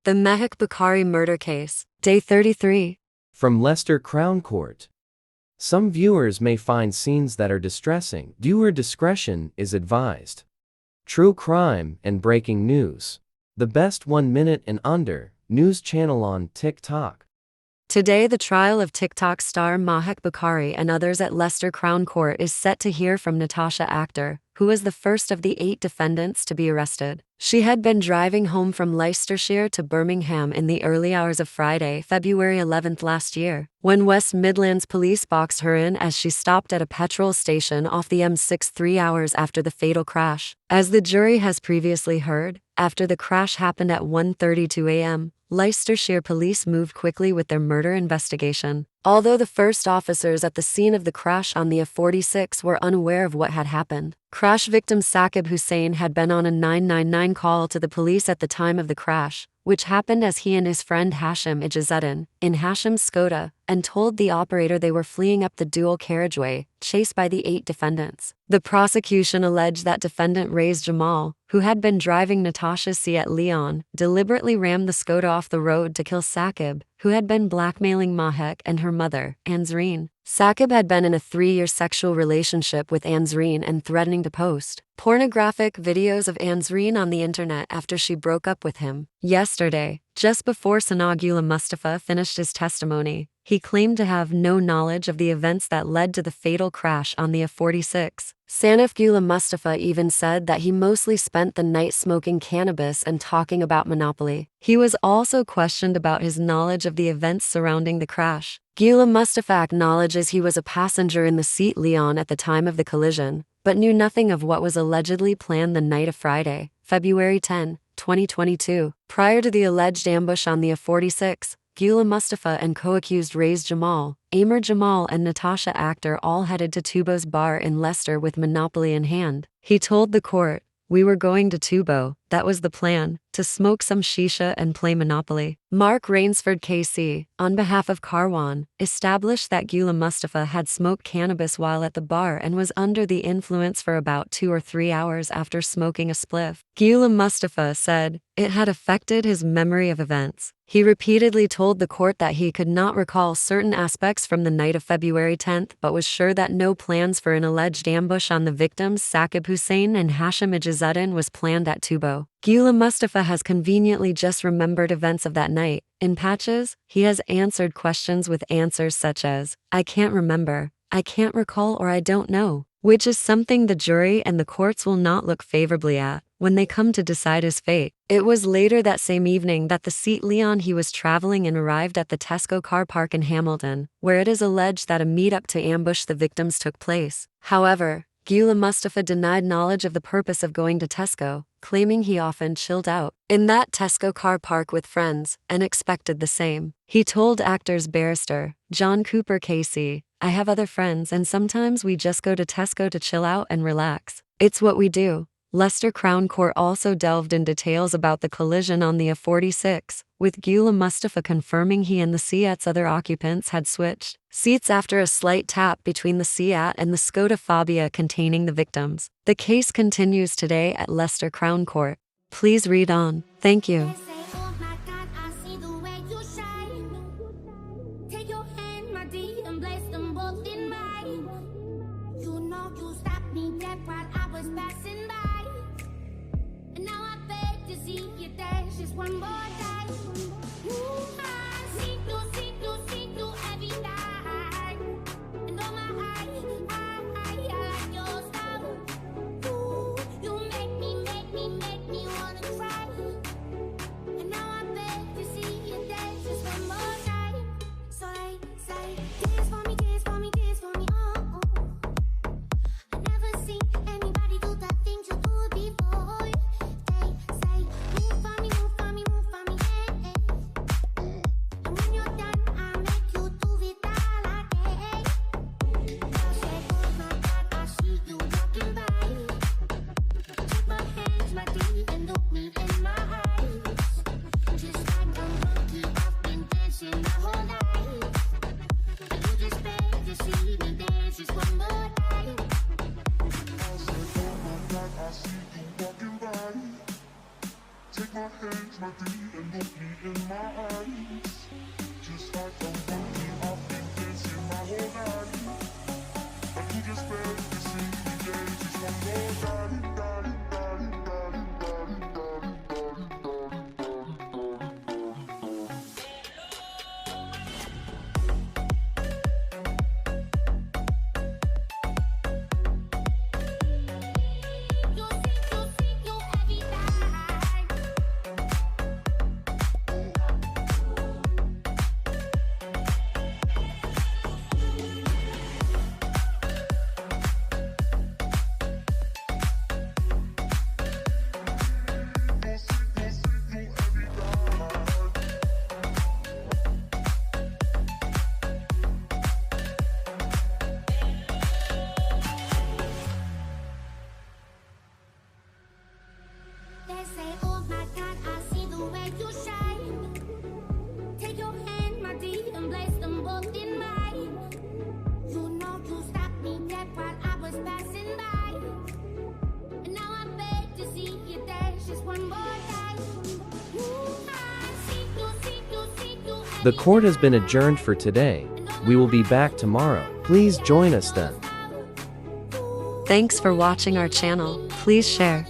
The MEHAK Bukhari murder case, day 33. From Leicester Crown Court. Some viewers may find scenes that are distressing. Viewer discretion is advised. True crime and breaking news. The best 1 minute and under news channel on TikTok. Today, the trial of TikTok star MEHAK Bukhari and others at Leicester Crown Court is set to hear from Natasha Akhtar, who was the first of the 8 defendants to be arrested. She had been driving home from Leicestershire to Birmingham in the early hours of Friday, February 11th last year, when West Midlands police boxed her in as she stopped at a petrol station off the M6 3 hours after the fatal crash. As the jury has previously heard, after the crash happened at 1:32 a.m., Leicestershire police moved quickly with their murder investigation. Although the first officers at the scene of the crash on the A46 were unaware of what had happened, crash victim Saqib Hussain had been on a 999 call to the police at the time of the crash, which happened as he and his friend Hashim Ijazuddin, in Hashim's Skoda, and told the operator they were fleeing up the dual carriageway, chased by the 8 defendants. The prosecution alleged that defendant Raiz Jamal, who had been driving Natasha's Seat Leon, deliberately rammed the Skoda off the road to kill Saqib, who had been blackmailing MEHAK and her mother, Anzreen. Saqib had been in a 3-year sexual relationship with Anzreen and threatening to post pornographic videos of Anzreen on the internet after she broke up with him. Yesterday, just before Sanaa Gula Mustafa finished his testimony, he claimed to have no knowledge of the events that led to the fatal crash on the A46. Sanaa Gula Mustafa even said that he mostly spent the night smoking cannabis and talking about Monopoly. He was also questioned about his knowledge of the events surrounding the crash. Gula Mustafa acknowledges he was a passenger in the Seat Leon at the time of the collision, but knew nothing of what was allegedly planned the night of Friday, February 10, 2022. Prior to the alleged ambush on the A46, Gula Mustafa and co-accused Raiz Jamal, Amir Jamal and Natasha Akhtar all headed to Tubo's bar in Leicester with Monopoly in hand. He told the court, "We were going to Tubo, that was the plan, to smoke some shisha and play Monopoly." Mark Rainsford KC, on behalf of Carwan, established that Gula Mustafa had smoked cannabis while at the bar and was under the influence for about 2 or 3 hours after smoking a spliff. Gula Mustafa said it had affected his memory of events. He repeatedly told the court that he could not recall certain aspects from the night of February 10th but was sure that no plans for an alleged ambush on the victims Saqib Hussain and Hashim Ijazuddin was planned at Tubo. Gula Mustafa has conveniently just remembered events of that night. In patches, he has answered questions with answers such as, "I can't remember, I can't recall, or I don't know," which is something the jury and the courts will not look favorably at when they come to decide his fate. It was later that same evening that the Seat Leon he was traveling in arrived at the Tesco car park in Hamilton, where it is alleged that a meetup to ambush the victims took place. However, Gula Mustafa denied knowledge of the purpose of going to Tesco, claiming he often chilled out in that Tesco car park with friends and expected the same. He told Akhtar's barrister, John Cooper KC, "I have other friends and sometimes we just go to Tesco to chill out and relax. It's what we do." Leicester Crown Court also delved in details about the collision on the A46, with Gula Mustafa confirming he and the Seat's other occupants had switched seats after a slight tap between the Seat and the Skoda Fabia containing the victims. The case continues today at Leicester Crown Court. Please read on. Thank you. One more time. See through every night. And oh my, I like your style. Ooh, you make me wanna cry. And now I beg to see you dance just one more time. So I say, dance for me, dance for me, dance for me, oh, oh. I never seen anybody do the things you do before. They say, move for me, move for me, move for me, hey, hey. and look me in my eyes. Just like a monkey, I've been dancing my whole life. I could just beg to see me day, just one more darling, darling, darling, darling, darling, darling, darling, darling, darling, They say, oh my God, I see the way you shine. Take your hand, my dear, and place them both in mine. You know you stopped me dead while I was passing by. And now I beg to see you dance just one more time. Ooh, I see you, see you, see you. The court has been adjourned for today. We will be back tomorrow. Please join us then. Thanks for watching our channel. Please share,